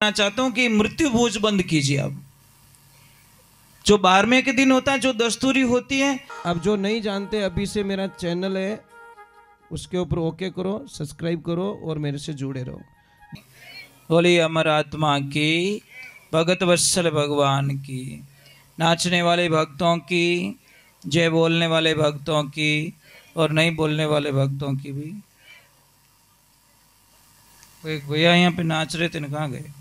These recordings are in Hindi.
चाहता हूं कि मृत्यु भोज बंद कीजिए। अब जो 12वें के दिन होता है, जो दस्तूरी होती है। अब जो नहीं जानते, अभी से मेरा चैनल है, उसके ऊपर ओके करो, सब्सक्राइब करो और मेरे से जुड़े रहो। बोली अमर आत्मा की, भगत वत्सल भगवान की, नाचने वाले भक्तों की, जय बोलने वाले भक्तों की और नहीं बोलने वाले भक्तों की भी। एक भैया यहाँ पे नाच रहे थे ना, कहाँ गए?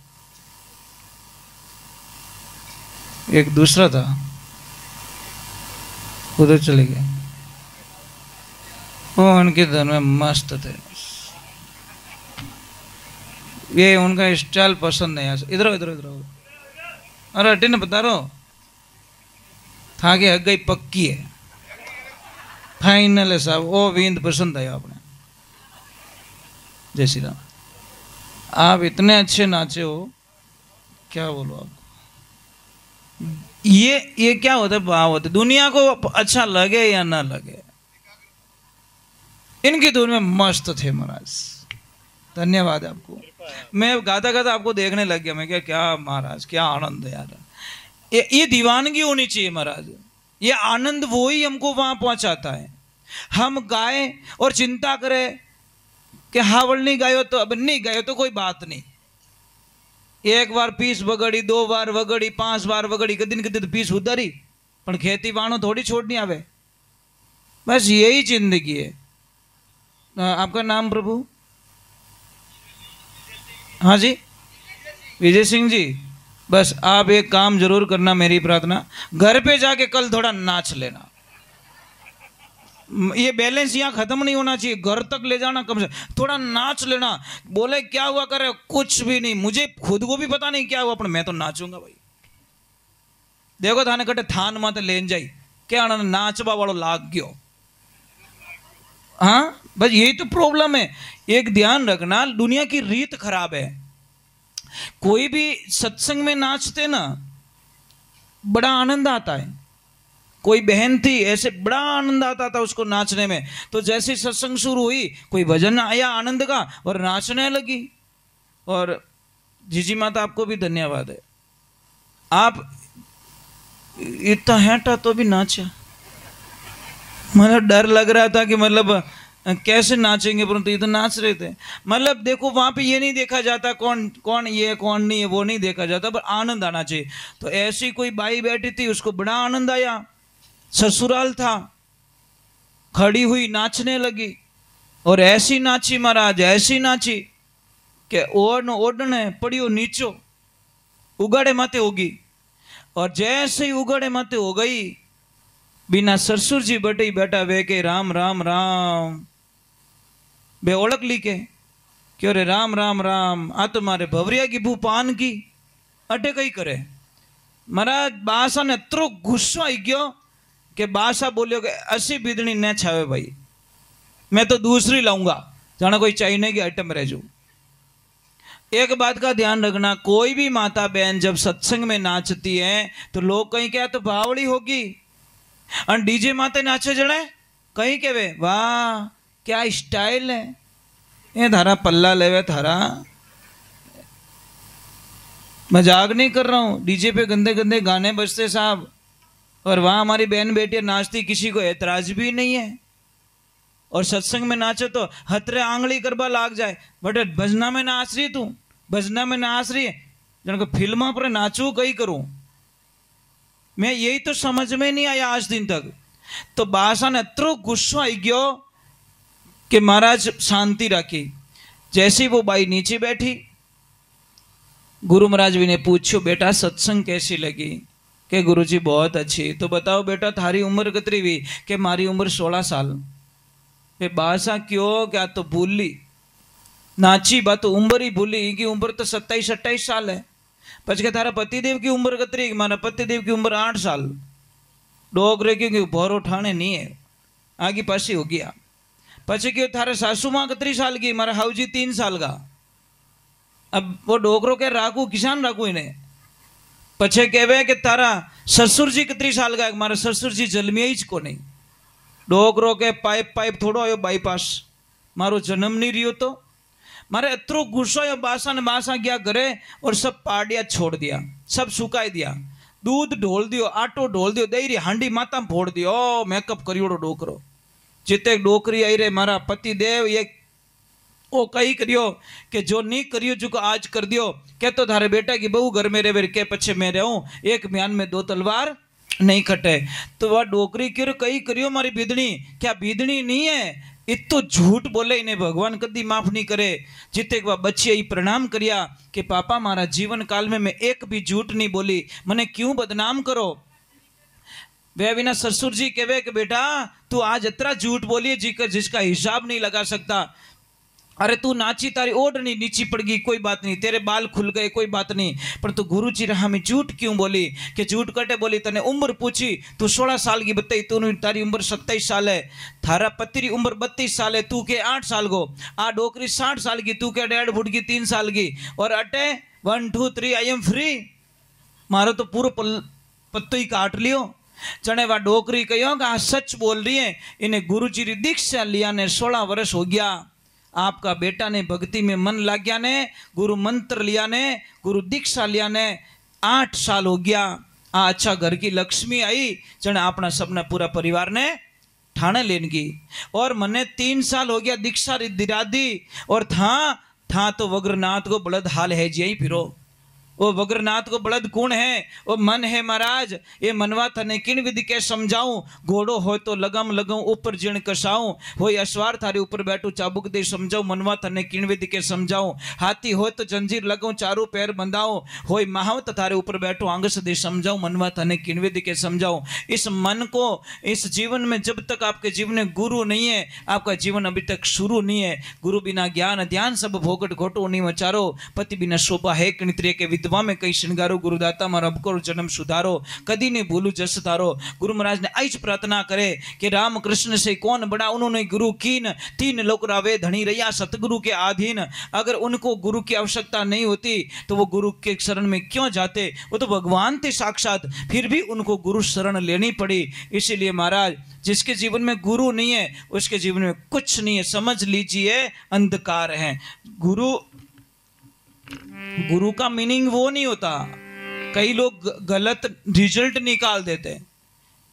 एक दूसरा था, उधर चले गए। वो उनके धर्म में मस्त थे, ये उनका स्टाइल पसंद है। इधर इधर इधर, अरे हटे ना, बता रहा हूँ था कि हग गई पक्की है, फाइनल है साहब। वो विंद पसंद आया आपने। जय श्री राम। आप इतने अच्छे नाचे हो, क्या बोलो आपको। ये क्या होता है, भाव होता है। दुनिया को अच्छा लगे या ना लगे, इनकी धुन में मस्त थे महाराज। धन्यवाद आपको। मैं गाता गाता आपको देखने लग गया। मैं क्या महाराज, क्या आनंद है यार। ये दीवानगी होनी चाहिए महाराज। ये आनंद वो ही हमको वहां पहुंचाता है। हम गाएं और चिंता करें कि हावड़ नहीं गायो तो अब नहीं गायो तो कोई बात नहीं। एक बार पीस वगड़ी, 2 बार वगड़ी, 5 बार वगड़ी, कदी कदी तो पीस उतरी, पर खेती वाणो थोड़ी छोड़नी आवे। बस यही जिंदगी है। आपका नाम प्रभु? हाँ जी, विजय सिंह जी। बस आप एक काम जरूर करना, मेरी प्रार्थना, घर पे जाके कल थोड़ा नाच लेना। ये बैलेंस यहाँ खत्म नहीं होना चाहिए, घर तक ले जाना, कम से थोड़ा नाच लेना। बोले क्या हुआ करे, कुछ भी नहीं, मुझे खुद को भी पता नहीं क्या हुआ, पर मैं तो नाचूंगा भाई। देखो थाने कटे थान मत लेन जाई, क्या नाचवा वालों लाग गयो। हाँ, बस यही तो प्रॉब्लम है। एक ध्यान रखना, दुनिया की रीत खराब है। कोई भी सत्संग में नाचते ना, बड़ा आनंद आता है। कोई बहन थी, ऐसे बड़ा आनंद आता था उसको नाचने में। तो जैसे सत्संग शुरू हुई, कोई भजन आया आनंद का और नाचने लगी। और जीजी माता आपको भी धन्यवाद है, आप इतना हैटा तो भी नाचा। मतलब डर लग रहा था कि मतलब कैसे नाचेंगे, परंतु ये तो नाच रहे थे। मतलब देखो, वहां पे ये नहीं देखा जाता कौन कौन ये कौन नहीं है, वो नहीं देखा जाता, पर आनंद आना चाहिए। तो ऐसी कोई बाई बैठी थी, उसको बड़ा आनंद आया। ससुराल था, खड़ी हुई नाचने लगी और ऐसी नाची महाराज, ऐसी नाची कि ओढ़ने पड़ियो नीचो, उगाड़े माथे होगी। और जैसे ही उगाड़े माथे हो गई, बिना ससुर जी बटे बैठा वे के राम राम राम, बे ओळख ली के क्यों रे राम राम राम, आ तो मारे भवरिया की भू पान की अटे कई करे। महाराज बासा ने अतरो गुस्सो आई गयो कि बासा बोलियो कि असी बिदनी न छावे भाई, मैं तो दूसरी लाऊंगा, जाना कोई चाइने की आइटम रह जो। एक बात का ध्यान रखना, कोई भी माता बहन जब सत्संग में नाचती है तो लोग कहीं क्या तो भावड़ी होगी, और डीजे माते नाचे जड़े कहीं के वे वाह क्या स्टाइल है, ये थारा पल्ला लेवे थारा। मजाक नहीं कर रहा हूं, डीजे पे गंदे गंदे गाने बजते साहब, और वहां हमारी बहन बेटियां नाचती, किसी को ऐतराज भी नहीं है। और सत्संग में नाचे तो हथरे आंगली करबा लाग जाए, बट भजना में नाच रही तू, भजना में नाच रही है, जन को फिल्म पर नाचू कहीं करूं मैं, यही तो समझ में नहीं आया आज दिन तक। तो बासा ने अतरो गुस्सा आई गयो कि महाराज शांति रखी। जैसे वो बाई नीचे बैठी, गुरु महाराज भी ने पूछो बेटा सत्संग कैसी लगी, कि गुरुजी बहुत अच्छी। तो बताओ बेटा थारी उम्र कितनी हुई, कि मारी उम्र 16 साल। वे बासा क्यों, क्या तो भूली नाची बात, तो उम्र ही भूली कि उम्र तो 27-28 साल है। पछ के थारा पतिदेव की उम्र कितनी, मारा पतिदेव की उम्र 8 साल। डोगरे क्योंकि भोरो ठाणे नहीं है, आगे पासी हो गया। पछे क्यों थारे सासू माँ कितनी साल की, मारा हाउजी 3 साल का। अब वो डोगरो के राखू किसान राखू इन्हें। पछे कहवे कि तारा ससुर जी कितनी साल का, मारा ससुर जी जन्मिया ही को नहीं। डोगरो के पाइप थोड़ो आयो बाईपास, मारो जन्म नहीं रियो तो। मारे अतरो गुस्सो या बासा ने बासा गया घरे और सब पाड़िया छोड़ दिया, सब सुकाई दिया, दूध ढोल दियो, आटो ढोल दियो, दही हांडी माता फोड़ दियो। ओ मेकअप करियोड़ो डोकरो जिते डोकरी आई रे मारा पति देव ये ओ कही करियो कि जो नहीं करियो जो आज कर दियो, के तो थारे बेटा की बहू घर में रहे के पछे मैं रहूं, एक म्यान में दो तलवार नहीं कटे। तो वह डोकरी क्यों कही करियो मारी बीदनी, क्या बीदनी नहीं है? इतो झूठ बोले इन्हें भगवान कदी माफ नहीं करे। जिते वह बच्चे ही प्रणाम करिया कि पापा मारा जीवन काल में मैं एक भी झूठ नहीं बोली, मने क्यों बदनाम करो। वे बिना ससुर जी कहे कि बेटा तू आज इतना झूठ बोली जिसका हिसाब नहीं लगा सकता। अरे तू नाची तारी ओढ़नी नीची पड़ गई कोई बात नहीं, तेरे बाल खुल गए कोई बात नहीं, पर तू गुरु जी रहा में झूठ क्यों बोली? कि झूठ कटे बोली तने उम्र पूछी, तू 16 साल की बताई, तू तारी उम्र 27 साल है, थारा पति की उम्र 32 साल है, तू के 8 साल को, आ डोकरी 60 साल की, तू के 1.5 फुट की 3 साल की, और अटे 1 2 3 आई एम फ्री, मारो तो पूरा पत्तो ही काट लियो। चने वा डोकरी कहो कि सच बोल रही है, इन्हें गुरु जी की दीक्षा लिया ने 16 वर्ष हो गया, आपका बेटा ने भक्ति में मन लग गया ने, गुरु मंत्र लिया ने, गुरु दीक्षा लिया ने 8 साल हो गया। अच्छा घर की लक्ष्मी आई जने अपना सबने पूरा परिवार ने ठाणे लेनगी। और मने 3 साल हो गया दीक्षा दिरा दी, और था तो वग्रनाथ को बलद हाल है जी फिरो। वो वग्रनाथ को बलद कौन है? वो मन है महाराज। ये मनवा थने किन विधि के समझाऊं, घोड़ो हो तो लगम लगाऊं ऊपर जिण कसाऊं, हो असवार थारे ऊपर बैठू चाबुक दे समझाऊं, मनवा थने किन विधि के समझाऊं, हाथी हो तो जंजीर लगाऊं चारों पैर बंधाऊं, हो महावत थारे ऊपर बैठू आंगस दे समझाऊं, मनवा थने किन विधि के समझाऊं। इस मन को इस जीवन में जब तक आपके जीवन में गुरु नहीं है, आपका जीवन अभी तक शुरू नहीं है। गुरु बिना ज्ञान ध्यान सब भोगट घोटो नहीं वचारो, पति बिना शोभा है किणित्रे के विद्वा में कई श्रृंगारो, गुरुदाता मारा अब करो जन्म सुधारो, कदी ने भूलू जस तारो। गुरु महाराज ने आज प्रार्थना करे कि राम कृष्ण से कौन बड़ा, उन्होंने गुरु कीन, 3 लोक रावे धनी रैया सतगुरु के अधीन। अगर उनको गुरु की आवश्यकता नहीं होती तो वो गुरु के शरण में क्यों जाते? वो तो भगवान थे साक्षात, फिर भी उनको गुरु शरण लेनी पड़ी। इसीलिए महाराज जिसके जीवन में गुरु नहीं है उसके जीवन में कुछ नहीं है, समझ लीजिए अंधकार है। गुरु का मीनिंग वो नहीं होता। कई लोग गलत रिजल्ट निकाल देते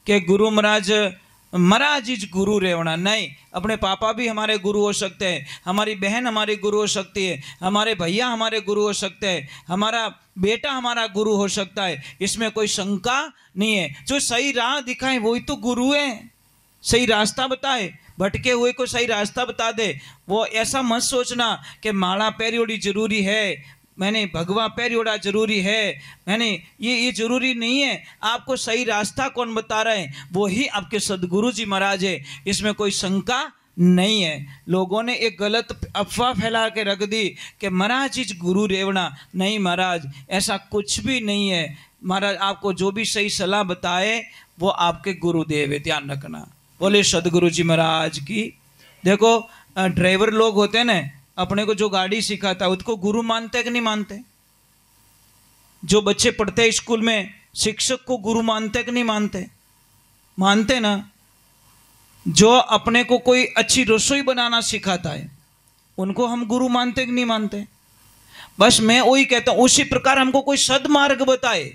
कि गुरु महाराज इज गुरु रेवना। नहीं, अपने पापा भी हमारे गुरु हो सकते हैं, हमारी बहन हमारी गुरु हो सकती है, हमारे भैया हमारे गुरु हो सकते हैं, हमारा बेटा हमारा गुरु हो सकता है, इसमें कोई शंका नहीं है। जो सही राह दिखाए वही तो गुरु है, सही रास्ता बताए, भटके हुए को सही रास्ता बता दे। वो ऐसा मत सोचना कि माला पैरियोड़ी जरूरी है, मैंने भगवा पैरियोड़ा जरूरी है, मैंने ये जरूरी नहीं है। आपको सही रास्ता कौन बता रहे हैं? वो ही आपके सदगुरु जी महाराज है, इसमें कोई शंका नहीं है। लोगों ने एक गलत अफवाह फैला के रख दी कि महाराज इज गुरु रेवना। नहीं महाराज, ऐसा कुछ भी नहीं है। महाराज आपको जो भी सही सलाह बताए वो आपके गुरुदेव है, ध्यान रखना। बोले सदगुरु जी महाराज की। देखो ड्राइवर लोग होते हैं ना, अपने को जो गाड़ी सिखाता है उसको गुरु मानते कि नहीं मानते? जो बच्चे पढ़ते हैं स्कूल में शिक्षक को गुरु मानते कि नहीं मानते? मानते ना। जो अपने को कोई अच्छी रसोई बनाना सिखाता है उनको हम गुरु मानते कि नहीं मानते? बस मैं वही कहता हूं, उसी प्रकार हमको कोई सदमार्ग बताए,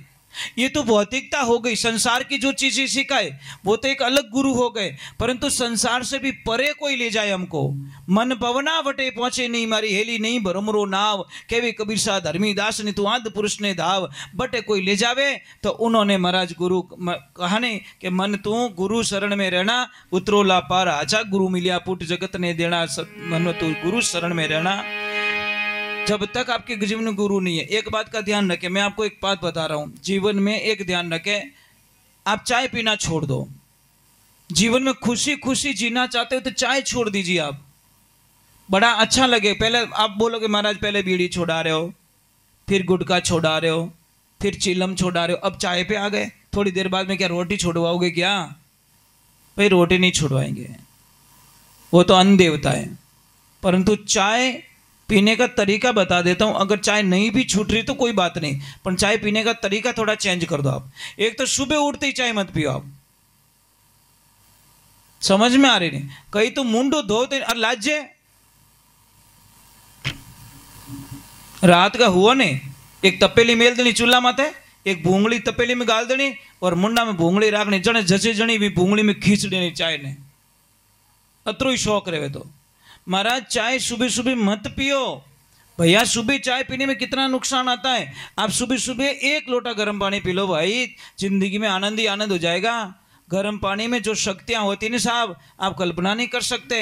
ये तो भौतिकता हो गई। संसार की जो चीजें सिखाए वो तो एक अलग गुरु हो गए, परंतु संसार से भी परे कोई ले जाए हमको। मन पवना वटे पहुंचे नहीं, मारी हेली नहीं भरमरो नाव, केवी कबीर सा धर्मी दास ने तू आद पुरुष ने धाव। बटे कोई ले जावे तो उन्होंने महाराज गुरु कहा ने कि मन तू गुरु शरण में रहना, उतरो ला पार आजा, गुरु मिलिया पुट जगत ने देना, मन तू गुरु शरण में रहना। जब तक आपके जीवन में गुरु नहीं है, एक बात का ध्यान रखें, मैं आपको एक बात बता रहा हूं, जीवन में एक ध्यान रखें, आप चाय पीना छोड़ दो। जीवन में खुशी खुशी जीना चाहते हो तो चाय छोड़ दीजिए। आप बड़ा अच्छा लगे, पहले आप बोलोगे महाराज पहले बीड़ी छोड़ा रहे हो, फिर गुटखा छोड़ा रहे हो, फिर चिलम छोड़ा रहे हो, अब चाय पे आ गए, थोड़ी देर बाद में क्या रोटी छोड़वाओगे क्या? भाई रोटी नहीं छुड़वाएंगे, वो तो अन्न देवता है। परंतु चाय पीने का तरीका बता देता हूं। अगर चाय नहीं भी छूट रही तो कोई बात नहीं, पर चाय पीने का तरीका थोड़ा चेंज कर दो आप। एक तो सुबह उठते ही चाय मत पियो आप, समझ में आ रही नहीं? कहीं तो मुंडो धो और लाजे रात का हुआ ने एक तपेली मेल देनी चूल्हा माथे, एक भूंगली तपेली में गाल देनी और मुंडा में भूंगली राखनी, जने जचे जनी भी भूंगली में खींच देनी चाय ने। अतरो ही शौक रहे तो महाराज चाय सुबह सुबह मत पियो भैया। सुबह चाय पीने में कितना नुकसान आता है। आप सुबह सुबह 1 लोटा गर्म पानी पी लो भाई, जिंदगी में आनंद ही आनंद हो जाएगा। गर्म पानी में जो शक्तियां होती ना साहब, आप कल्पना नहीं कर सकते।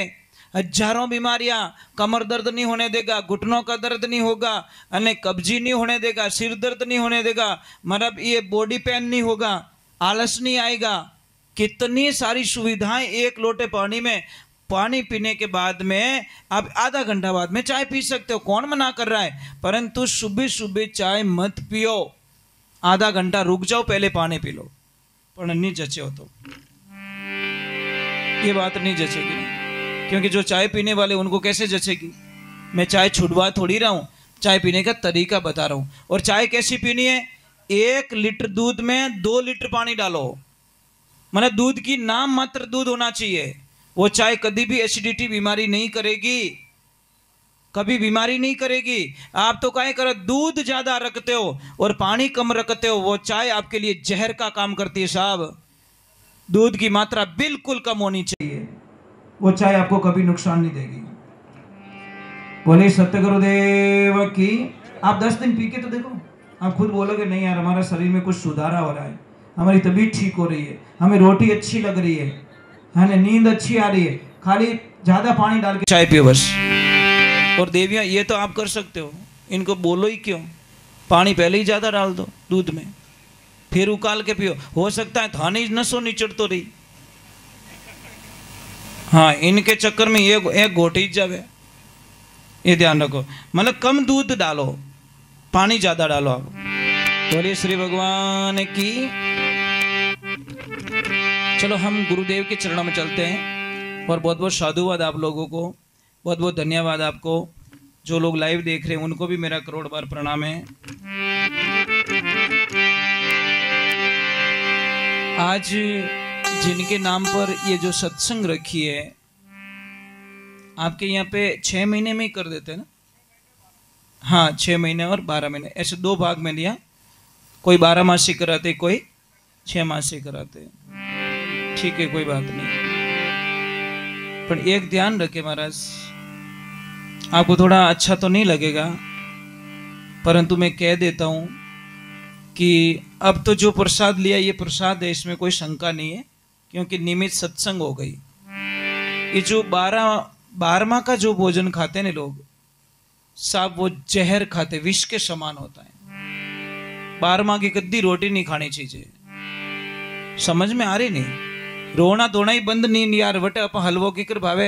हजारों बीमारियां, कमर दर्द नहीं होने देगा, घुटनों का दर्द नहीं होगा, अनेक कब्जी नहीं होने देगा, सिर दर्द नहीं होने देगा, मतलब ये बॉडी पेन नहीं होगा, आलस नहीं आएगा। कितनी सारी सुविधाएं 1 लोटे पानी में। पानी पीने के बाद में आप आधा घंटा बाद में चाय पी सकते हो, कौन मना कर रहा है। परंतु सुबह सुबह चाय मत पियो, आधा घंटा रुक जाओ, पहले पानी पी लो। पर नहीं जचे हो तो ये बात नहीं जचेगी, क्योंकि जो चाय पीने वाले उनको कैसे जचेगी। मैं चाय छुड़वा थोड़ी रहा हूँ, चाय पीने का तरीका बता रहा हूँ। और चाय कैसी पीनी है, 1 लीटर दूध में 2 लीटर पानी डालो, मतलब दूध की नाम मात्र दूध होना चाहिए। वो चाय कभी भी एसिडिटी बीमारी नहीं करेगी, कभी बीमारी नहीं करेगी। आप तो क्या करो, दूध ज्यादा रखते हो और पानी कम रखते हो, वो चाय आपके लिए जहर का काम करती है साहब। दूध की मात्रा बिल्कुल कम होनी चाहिए, वो चाय आपको कभी नुकसान नहीं देगी। बोले सत्य गुरुदेव की। आप 10 दिन पी के तो देखो, आप खुद बोलोगे नहीं यार हमारा शरीर में कुछ सुधारा हो रहा है, हमारी तबीयत ठीक हो रही है, हमें रोटी अच्छी लग रही है ना, नींद अच्छी आ रही है, खाली ज्यादा पानी डाल के चाय पियो बस। और देवियां ये तो आप कर सकते हो, इनको बोलो ही क्यों, पानी पहले ही ज्यादा डाल दो दूध में, फिर उकाल के पियो। हो सकता है थाने नसों नहीं चढ़ तो रही, हाँ इनके चक्कर में ये एक घोटी जावे, ये ध्यान रखो। मतलब कम दूध डालो, पानी ज्यादा डालो आप। बोलिए श्री भगवान की। चलो हम गुरुदेव के चरणों में चलते हैं। और बहुत बहुत साधुवाद आप लोगों को, बहुत बहुत धन्यवाद आपको। जो लोग लाइव देख रहे हैं उनको भी मेरा करोड़ बार प्रणाम है। आज जिनके नाम पर ये जो सत्संग रखी है, आपके यहाँ पे 6 महीने में ही कर देते हैं ना? हाँ 6 महीने और 12 महीने, ऐसे 2 भाग में लिया। कोई 12 मासी कराते, कोई 6 मासी कराते। ठीक है कोई बात नहीं, पर एक ध्यान रखे महाराज, आपको थोड़ा अच्छा तो नहीं लगेगा, परंतु मैं कह देता हूं कि अब तो जो प्रसाद लिया ये प्रसाद है, इसमें कोई शंका नहीं है, क्योंकि नियमित सत्संग हो गई। ये जो 12वां का जो भोजन खाते हैं लोग साहब, वो जहर खाते, विष के समान होता है। 12वां की कद्दी रोटी नहीं खानी चाहिए। समझ में आ रही नहीं? रोना धोना ही बंद नहीं यार, बटे अपन हलवो की कर भावे।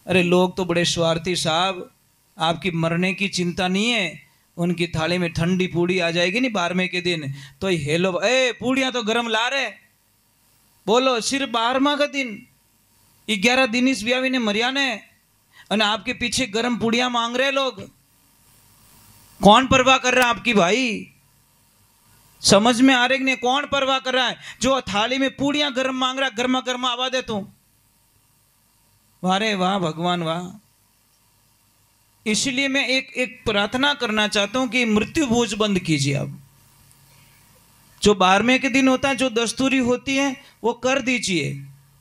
अरे लोग तो बड़े स्वार्थी साहब, आपकी मरने की चिंता नहीं है, उनकी थाली में ठंडी पूड़ी आ जाएगी नहीं 12वें के दिन तो हेलो ए पूड़ियां तो गरम ला रहे, बोलो सिर्फ 12वां का दिन, 11 दिन इस ब्यावी ने मरिया ने, और आपके पीछे गरम पूड़ियां मांग रहे लोग। कौन परवाह कर रहा है आपकी भाई? समझ में आ रही नहीं? कौन परवाह कर रहा है? जो थाली में पूड़ियां गरम मांग रहा है, गर्मा गर्मा आवा दे तू। वारे वाह भगवान वाह। इसलिए मैं एक प्रार्थना करना चाहता हूं कि मृत्यु भोज बंद कीजिए। अब जो 12वें के दिन होता है, जो दस्तूरी होती है वो कर दीजिए,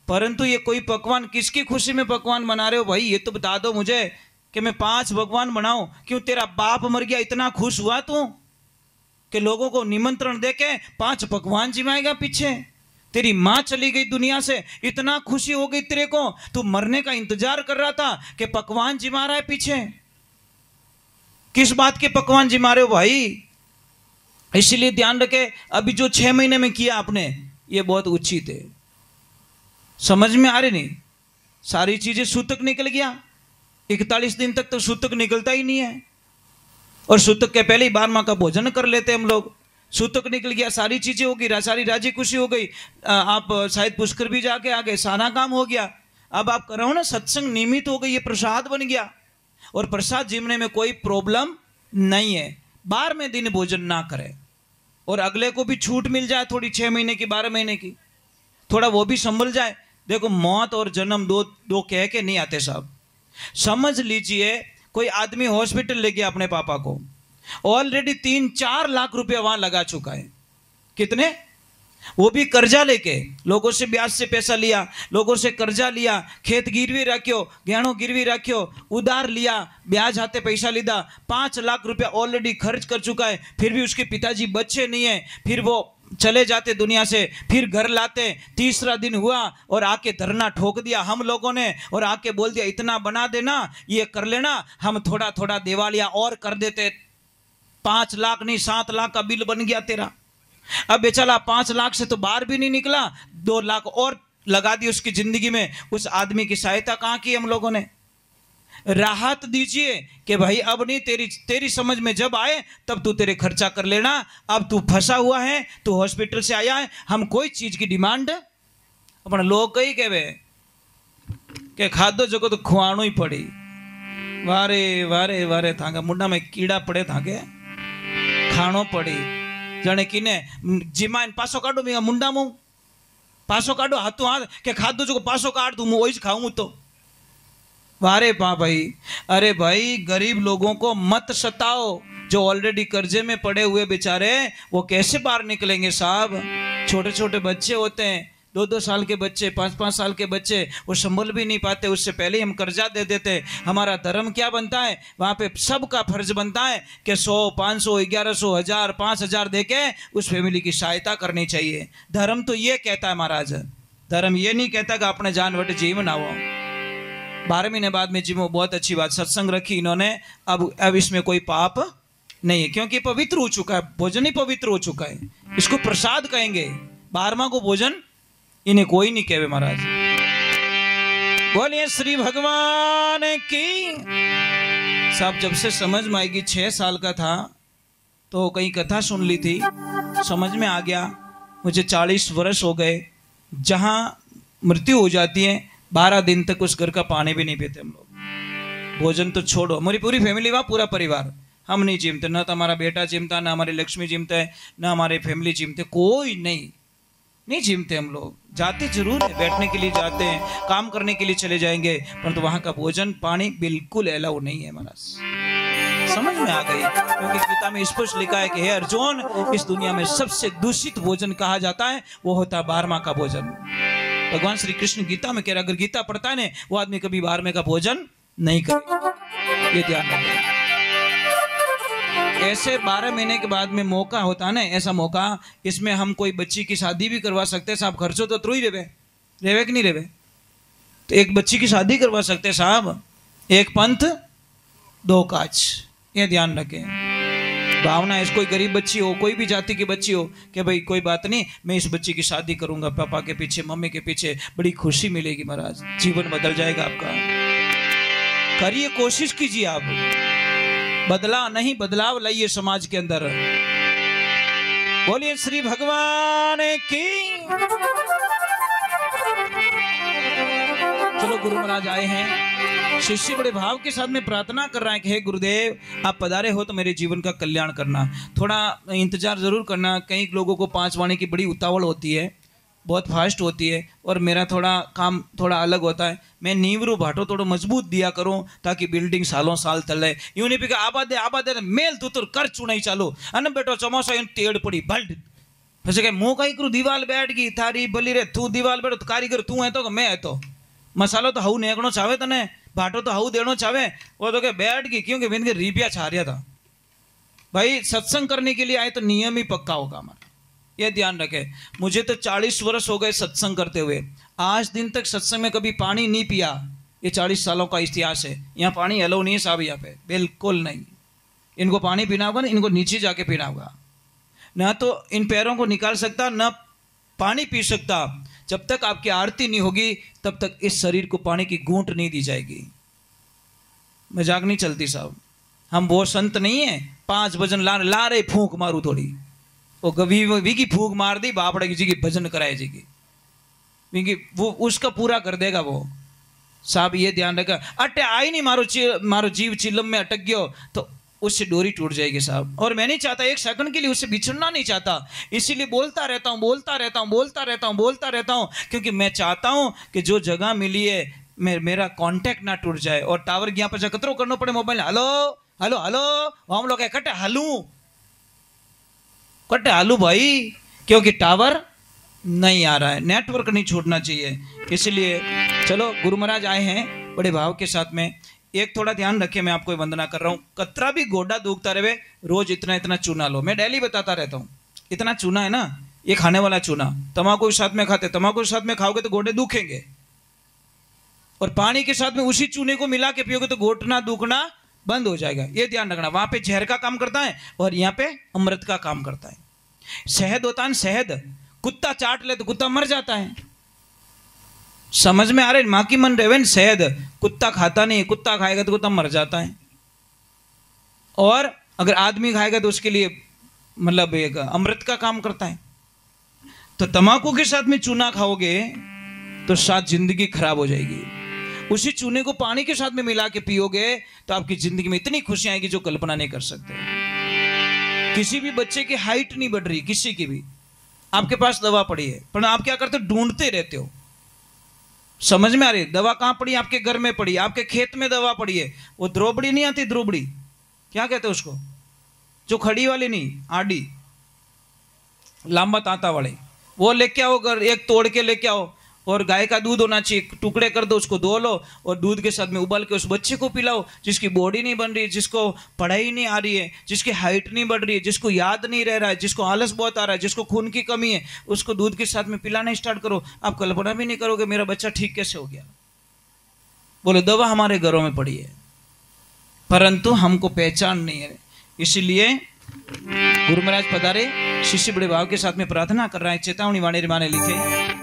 परंतु ये कोई पकवान किसकी खुशी में पकवान बना रहे हो भाई? ये तो बता दो मुझे कि मैं 5 पकवान बनाऊं। क्यों तेरा बाप मर गया इतना खुश हुआ तू कि लोगों को निमंत्रण देके 5 पकवान जिमाएगा? पीछे तेरी माँ चली गई दुनिया से, इतना खुशी हो गई तेरे को, तू मरने का इंतजार कर रहा था कि पकवान जिमा रहा है पीछे। किस बात के पकवान जिमा रहे हो भाई? इसलिए ध्यान रखे, अभी जो 6 महीने में किया आपने ये बहुत उचित है। समझ में आ रही नहीं? सारी चीजें सूतक निकल गया। 41 दिन तक तो सूतक निकलता ही नहीं है, और सूतक के पहले ही 12वां का भोजन कर लेते हम लोग। सूतक निकल गया, सारी चीजें हो गई, सारी राजी खुशी हो गई, आप शायद पुष्कर भी जाके आ गए, सारा काम हो गया। अब आप करो ना सत्संग नियमित हो गई, ये प्रसाद बन गया, और प्रसाद जिमने में कोई प्रॉब्लम नहीं है। 12वें दिन भोजन ना करें, और अगले को भी छूट मिल जाए थोड़ी, 6 महीने की 12 महीने की, थोड़ा वो भी संभल जाए। देखो मौत और जन्म दो कह के नहीं आते साहब। समझ लीजिए कोई आदमी हॉस्पिटल ले गया अपने पापा को, ऑलरेडी 3-4 लाख रुपया वहां लगा चुका है। कितने? वो भी कर्जा लेके, लोगों से ब्याज से पैसा लिया, लोगों से कर्जा लिया, खेत गिरवी रखियो, गहनों गिरवी रखियो, उधार लिया, ब्याज हाथे पैसा लीधा, 5 लाख रुपया ऑलरेडी खर्च कर चुका है। फिर भी उसके पिताजी बच्चे नहीं है, फिर वो चले जाते दुनिया से, फिर घर लाते। तीसरा दिन हुआ और आके धरना ठोक दिया हम लोगों ने, और आके बोल दिया इतना बना देना, ये कर लेना, हम थोड़ा थोड़ा दिवालिया और कर देते। 5 लाख नहीं 7 लाख का बिल बन गया तेरा। अब बेचारा 5 लाख से तो बाहर भी नहीं निकला, 2 लाख और लगा दी उसकी जिंदगी में। उस आदमी की सहायता कहाँ की हम लोगों ने? राहत दीजिए कि भाई अब नहीं, तेरी समझ में जब आए तब तू तेरे खर्चा कर लेना। अब तू फंसा हुआ है, तू हॉस्पिटल से आया है, हम कोई चीज की डिमांड अपन लोग कही कहवे के खादो जगो तो खुआणो ही पड़ी। वारे वारे वारे थांगा मुंडा में कीड़ा पड़े थांगे खाणो पड़ी। जने किने जिमाइन पासो काढो मेरा मुंडा मुंह पासो काढो हाथों हाथ के खादो जो पासो काट दूं मैं वही खाऊं तो। वारे पा भाई, अरे भाई गरीब लोगों को मत सताओ, जो ऑलरेडी कर्जे में पड़े हुए बेचारे वो कैसे बाहर निकलेंगे साहब? छोटे छोटे बच्चे होते हैं, 2-2 साल के बच्चे, 5-5 साल के बच्चे, वो संभल भी नहीं पाते, उससे पहले ही हम कर्जा दे देते। हमारा धर्म क्या बनता है? वहाँ पे सबका फर्ज बनता है कि 100, 500, 1100, 1000, 5000 दे के उस फैमिली की सहायता करनी चाहिए। धर्म तो ये कहता है महाराज, धर्म ये नहीं कहता कि अपने जान वट जीवन आओ। 12 महीने बाद में जीवो, बहुत अच्छी बात, सत्संग रखी इन्होंने। अब इसमें कोई पाप नहीं है, क्योंकि पवित्र हो चुका है, भोजन ही पवित्र हो चुका है, इसको प्रसाद कहेंगे। 12वां को भोजन इन्हें कोई नहीं कहे महाराज। बोलिए श्री भगवान की। साहब जब से समझ में आएगी, 6 साल का था तो कहीं कथा सुन ली थी, समझ में आ गया। मुझे 40 वर्ष हो गए। जहां मृत्यु हो जाती है 12 दिन तक उस घर का पानी भी नहीं पीते हम लोग। भोजन तो छोड़ो, हमारी पूरी फैमिली वहां, पूरा परिवार, हम नहीं जिमते, ना तो हमारा बेटा जिमता, ना हमारी लक्ष्मी जिमता है, ना हमारे फैमिली जिमते, कोई नहीं जिमते हम लोग। जाते जरूर है, बैठने के लिए जाते हैं, काम करने के लिए चले जाएंगे, परंतु वहां का भोजन पानी बिल्कुल अलाउ नहीं है महाराज। समझ में आ गई, क्योंकि गीता में स्पष्ट लिखा है कि हे अर्जुन, इस दुनिया में सबसे दूषित भोजन कहा जाता है वो होता है 12वां का भोजन। भगवान श्री कृष्ण गीता में कह रहा, अगर गीता पढ़ता है ना वो आदमी कभी 12वें का भोजन नहीं करे, ये ध्यान रखें। ऐसे 12 महीने के बाद में मौका होता है ना, ऐसा मौका, इसमें हम कोई बच्ची की शादी भी करवा सकते हैं साहब। खर्चो तो त्रुई रेवे कि नहीं रेवे? तो एक बच्ची की शादी करवा सकते हैं साहब। एक पंथ 2 काज, ये ध्यान रखें। भावना है, कोई गरीब बच्ची हो, कोई भी जाति की बच्ची हो, कि भाई कोई बात नहीं, मैं इस बच्ची की शादी करूंगा, पापा के पीछे, मम्मी के पीछे, बड़ी खुशी मिलेगी महाराज, जीवन बदल जाएगा आपका। करिए, कोशिश कीजिए, आप बदला नहीं, बदलाव लाइए समाज के अंदर। बोलिए श्री भगवान की। चलो गुरु महाराज आए हैं, शिष्य बड़े भाव के साथ में प्रार्थना कर रहा है कि हे गुरुदेव, आप पधारे हो तो मेरे जीवन का कल्याण करना। थोड़ा इंतजार जरूर करना, कई लोगों को 5 वाणी की बड़ी उतावल होती है, बहुत फास्ट होती है, और मेरा थोड़ा काम थोड़ा अलग होता है। मैं नीवरू भाटो थोड़ा मजबूत दिया करूं ताकि बिल्डिंग सालों साल तले। यूं नहीं पी आबादे मेल तूतुर कर चुनाई चालू अने बेटो चमोसा यूं टेड़ पड़ी भल्ट પછી કે હું કઈ કરું, દિવાલ બેઠ ગઈ થારી બલી રે, તું દિવાલ બેઠો કારીગર તું હે તો કે मैं है तो मसालो तो हाउ नेकणो चावे तने, भाटो तो हाउ देणो चावे, वो तो के बैठ गई क्योंकि विन के रिपिया छा रहा था। भाई सत्संग करने के लिए आए तो नियम ही पक्का होगा हमारा, ये ध्यान रखे। मुझे तो 40 वर्ष हो गए सत्संग करते हुए, आज दिन तक सत्संग में कभी पानी नहीं पिया। ये 40 सालों का इतिहास है। यहाँ पानी अलाउ नहीं है साहब, यहाँ पे बिल्कुल नहीं। इनको पानी पीना होगा ना, इनको नीचे जाके पीना होगा, ना तो इन पैरों को निकाल सकता, ना पानी पी सकता। जब तक आपकी आरती नहीं होगी तब तक इस शरीर को पानी की घूंट नहीं दी जाएगी। मजाक नहीं चलती साहब, हम वो संत नहीं है 5 भजन ला रहे फूंक मारू थोड़ी, वो वी की फूंक मार दी बापड़े जी की भजन कराए जी की, वो उसका पूरा कर देगा वो साहब, ये ध्यान रखा। अटे आई नहीं मारो जीव चिलम में अटक गयो तो उससे डोरी टूट जाएगी साहब। और मैं नहीं चाहता, एक सेकंड के लिए उससे बिछड़ना नहीं चाहता, इसीलिए बोलता रहता हूँ, क्योंकि मैं चाहता हूँ कि जो जगह मिली है मेरा कांटेक्ट ना टूट जाए। और टावर गया पर कतरो करना पड़े मोबाइल, हेलो हेलो हेलो, हम लोग कटे हालू भाई, क्योंकि टावर नहीं आ रहा है, नेटवर्क नहीं छूटना चाहिए। इसलिए चलो गुरु महाराज आए हैं बड़े भाव के साथ में। एक थोड़ा ध्यान रखे, मैं आपको वंदना कर रहा हूँ, कतरा भी गोडा दुखता रहे रोज इतना इतना चूना लो। मैं डेली बताता रहता हूँ, इतना चूना है ना, ये खाने वाला चूना, तम्बाकू के साथ में खाते, तम्बाकू के साथ में खाओगे तो गोडे दुखेंगे, और पानी के साथ में उसी चूने को मिला के पियोगे तो घोटना दुखना बंद हो जाएगा। ये ध्यान रखना, वहां पे जहर का काम करता है और यहाँ पे अमृत का काम करता है। शहद होता है, शहद कुत्ता चाट ले तो कुत्ता मर जाता है, समझ में आ रहे? माँ की मन रहे, शहद कुत्ता खाता नहीं, कुत्ता खाएगा तो कुत्ता मर जाता है, और अगर आदमी खाएगा तो उसके लिए मतलब एक अमृत का काम करता है। तो तम्बाकू के साथ में चूना खाओगे तो साथ जिंदगी खराब हो जाएगी। उसी चूने को पानी के साथ में मिला के पियोगे तो आपकी जिंदगी में इतनी खुशियां आएगी जो कल्पना नहीं कर सकते। किसी भी बच्चे की हाइट नहीं बढ़ रही, किसी की भी, आपके पास दवा पड़ी है, पर आप क्या करते हो, ढूंढते रहते हो। समझ में आ रही है? दवा कहां पड़ी? आपके घर में पड़ी, आपके खेत में दवा पड़ी है। वो द्रोबड़ी नहीं आती, द्रोबड़ी क्या कहते हैं उसको, जो खड़ी वाली नहीं, आड़ी लांबा तांता वाले, वो लेके आओ, अगर एक तोड़ के लेके आओ, और गाय का दूध होना चाहिए, टुकड़े कर दो, उसको धो लो और दूध के साथ में उबाल के उस बच्चे को पिलाओ, जिसकी बॉडी नहीं बन रही है, जिसको पढ़ाई नहीं आ रही है, जिसकी हाइट नहीं बढ़ रही है, जिसको याद नहीं रह रहा है, जिसको आलस बहुत आ रहा है, जिसको खून की कमी है, उसको दूध के साथ में पिलाना स्टार्ट करो। आप कल्पना भी नहीं करोगे मेरा बच्चा ठीक कैसे हो गया। बोले दवा हमारे घरों में पड़ी है, परंतु हमको पहचान नहीं है। इसीलिए गुरु महाराज पधारे, शिष्य बड़े भाव के साथ में प्रार्थना कर रहा है। चेतावनी वाणी माने लिखे,